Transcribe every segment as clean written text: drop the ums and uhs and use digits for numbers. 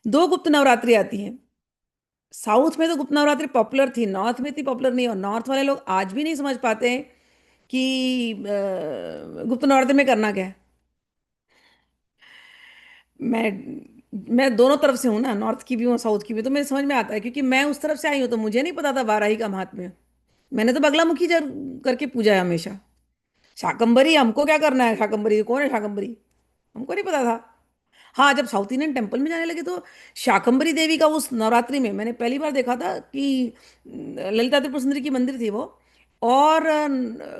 दो गुप्त नवरात्रि आती हैं। साउथ में तो गुप्त नवरात्रि पॉपुलर थी, नॉर्थ में इतनी पॉपुलर नहीं, और नॉर्थ वाले लोग आज भी नहीं समझ पाते हैं कि गुप्त नवरात्रि में करना क्या है। मैं दोनों तरफ से हूँ ना, नॉर्थ की भी हूँ साउथ की भी, तो मेरे समझ में आता है, क्योंकि मैं उस तरफ से आई हूँ, तो मुझे नहीं पता था वाराही का महात्म्य। मैंने तो बगलामुखी करके पूजा है हमेशा। शाकंभरी हमको क्या करना है, शाकंभरी कौन है शाकंभरी, हमको नहीं पता था। हाँ, जब साउथ इंडियन टेम्पल में जाने लगे तो शाकंभरी देवी का उस नवरात्रि में मैंने पहली बार देखा था कि ललिता त्रिपुर सुंदरी की मंदिर थी वो, और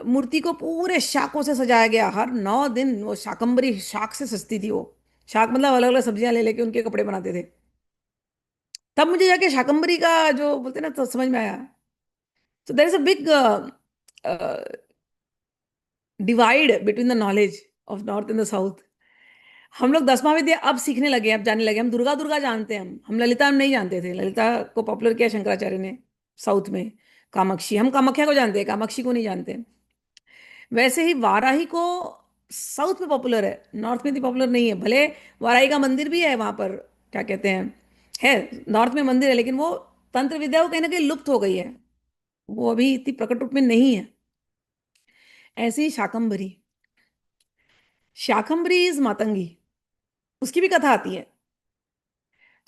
मूर्ति को पूरे शाकों से सजाया गया। हर 9 दिन वो शाकंभरी शाक से सजती थी वो। शाक मतलब अलग अलग सब्जियां ले लेके उनके कपड़े बनाते थे। तब मुझे जाके शाकंभरी का जो बोलते हैं ना, तो समझ में आया। तो there is a big divide between the knowledge of north and the south. हम लोग 10वां विद्या अब सीखने लगे, अब जानने लगे। हम दुर्गा दुर्गा जानते हैं, हम ललिता हम नहीं जानते थे। ललिता को पॉपुलर किया शंकराचार्य ने साउथ में। कामाक्षी, हम कामाख्या को जानते हैं, कामाक्षी को नहीं जानते। वैसे ही वाराही को साउथ में पॉपुलर है, नॉर्थ में इतनी पॉपुलर नहीं है। भले वाराही का मंदिर भी है वहां पर, क्या कहते हैं, है, नॉर्थ में मंदिर है, लेकिन वो तंत्र विद्या वो कहीं ना कहीं लुप्त हो गई है, वो अभी इतनी प्रकट रूप में नहीं है। ऐसे ही शाकंभरी, शाकंभरी इज मातंगी, उसकी भी कथा आती है।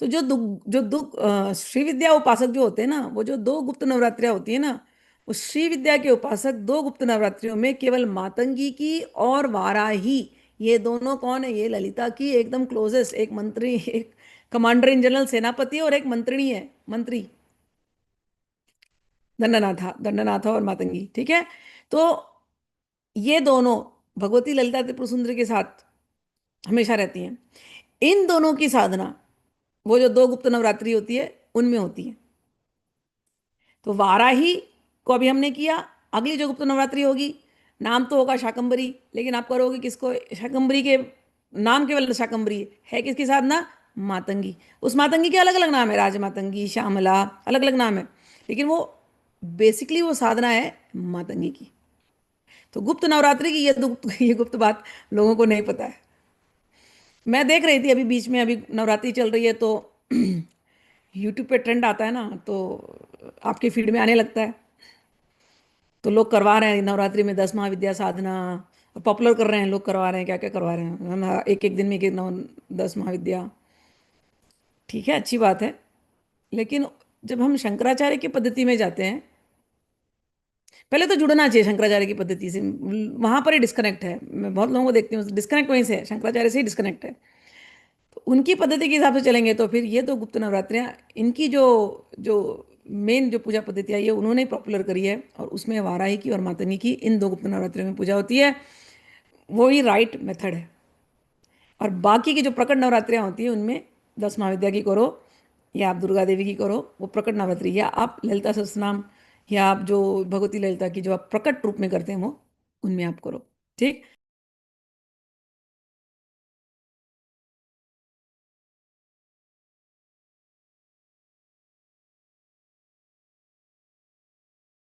तो श्री विद्या उपासक जो होते हैं ना, वो जो दो गुप्त नवरात्रियां होती है ना, उस श्री विद्या के उपासक दो गुप्त नवरात्रियों में केवल मातंगी की और वाराही, ये दोनों कौन है, ये ललिता की एकदम क्लोजेस्ट एक मंत्री, एक कमांडर इन जनरल सेनापति और एक मंत्रिणी है, मंत्री, दंडनाथा, दंडनाथा और मातंगी, ठीक है। तो ये दोनों भगवती ललिता त्रिपुर सुंदरी के साथ हमेशा रहती हैं। इन दोनों की साधना वो जो दो गुप्त नवरात्रि होती है उनमें होती है। तो वाराही को अभी हमने किया। अगली जो गुप्त नवरात्रि होगी, नाम तो होगा शाकंभरी, लेकिन आप करोगे किसको, शाकंभरी के नाम केवल शाकंभरी है, किसकी साधना, मातंगी। उस मातंगी के अलग अलग नाम है, राजमातंगी, श्यामला, अलग अलग नाम है, लेकिन वो बेसिकली वो साधना है मातंगी की। तो गुप्त नवरात्रि की ये गुप्त बात लोगों को नहीं पता है। मैं देख रही थी अभी बीच में, अभी नवरात्रि चल रही है तो यूट्यूब पे ट्रेंड आता है ना, तो आपके फीड में आने लगता है। तो लोग करवा रहे हैं नवरात्रि में 10 महाविद्या साधना, पॉपुलर कर रहे हैं लोग, करवा रहे हैं, क्या क्या करवा रहे हैं, हम एक एक दिन में एक 10 महाविद्या। ठीक है, अच्छी बात है, लेकिन जब हम शंकराचार्य की पद्धति में जाते हैं, पहले तो जुड़ना चाहिए शंकराचार्य की पद्धति से। वहां पर ही डिस्कनेक्ट है, मैं बहुत लोगों को देखती हूँ डिस्कनेक्ट वहीं से है, शंकराचार्य से ही डिस्कनेक्ट है। तो उनकी पद्धति के हिसाब से चलेंगे तो फिर ये तो गुप्त नवरात्रियां, इनकी जो जो मेन जो पूजा पद्धति है ये उन्होंने पॉपुलर करी है, और उसमें वाराही की और मातंगी की इन दो गुप्त नवरात्रियों में पूजा होती है। वो ही राइट मेथड है। और बाकी की जो प्रकट नवरात्रियां होती है उनमें 10 महाविद्या की करो, या आप दुर्गा देवी की करो, वो प्रकट नवरात्रि, या आप ललिता सहस्त्रनाम, या आप जो भगवती ललिता की जो आप प्रकट रूप में करते हैं वो, उनमें आप करो। ठीक।